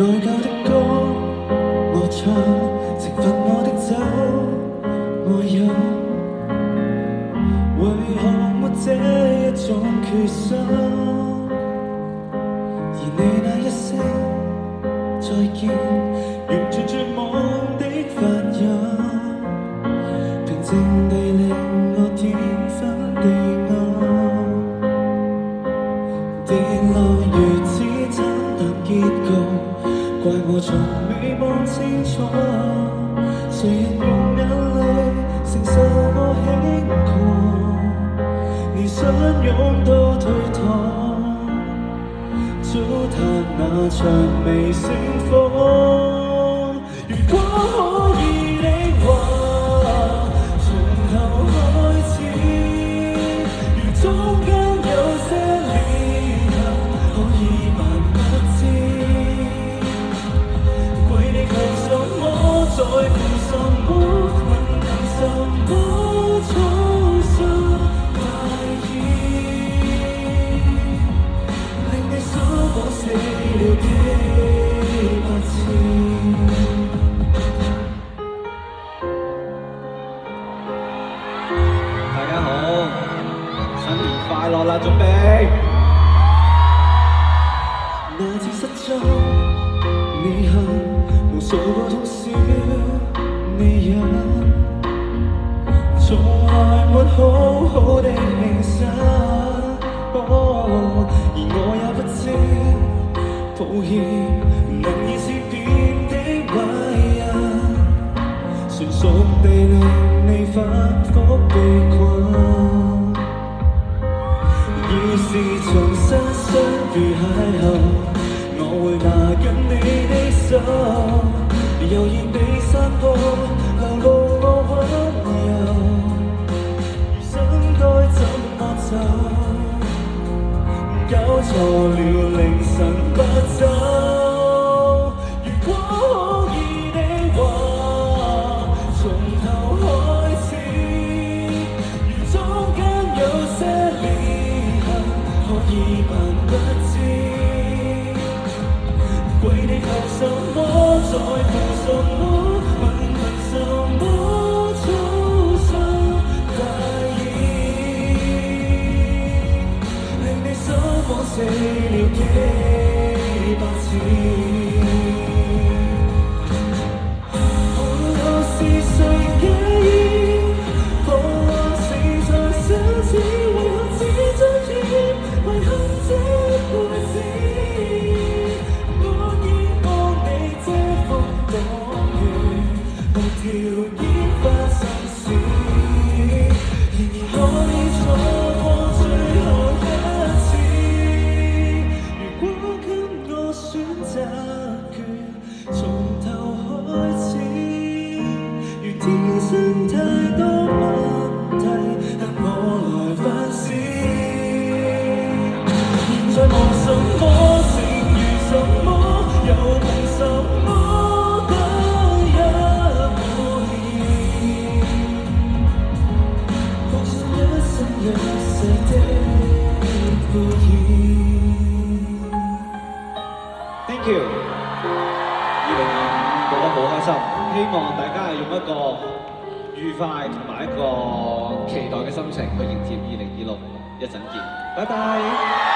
舊的歌我唱，懲罰我的酒我飲，為何沒這一種決心？而你那一聲再見，完全絕望的發音，平靜地令我天昏地暗。跌落如此慘淡結局，怪我從未望清楚，誰人用眼淚承受我輕狂？你相擁都推搪，糟蹋那場微星火。如果可以的話，從頭開始，如中間有些裂痕，可以扮不知。跪地求什麼，在乎什麼，問憑什麼操心大意，令你手我死了幾百次。大家好，新年快樂啦！準備。那次失蹤，你恨無數個通宵，你忍，從來沒好好的慶生。而我也不知，抱歉，能以善變的壞人，純屬地令你反覆被困。於是重新相遇邂逅，我會拿緊你的手，悠然地散步，流露我溫柔。餘生該怎麼走？搞錯了凌晨不走。如果可以的話，從頭開始，如中間有些裂痕，可以扮不知。跪地求什麼，在乎什麼，問憑什麼操心大意，令你手我死了幾百次。可是誰介意？彷徨時才想知，為何只彰顯遺憾這輩子？我見過你這風擋雨，無條件發生事，然而可以錯過最後一次。如果給我選擇權，從頭開始，如天生太多問題，等我來反思。現在望什麼，剩餘什麼，又憑什麼得一回憶？放上一生一世的敷衍。Thank you。2025過得好開心，希望大家係用一個愉快同埋一個期待嘅心情去迎接2026，一陣見，拜拜。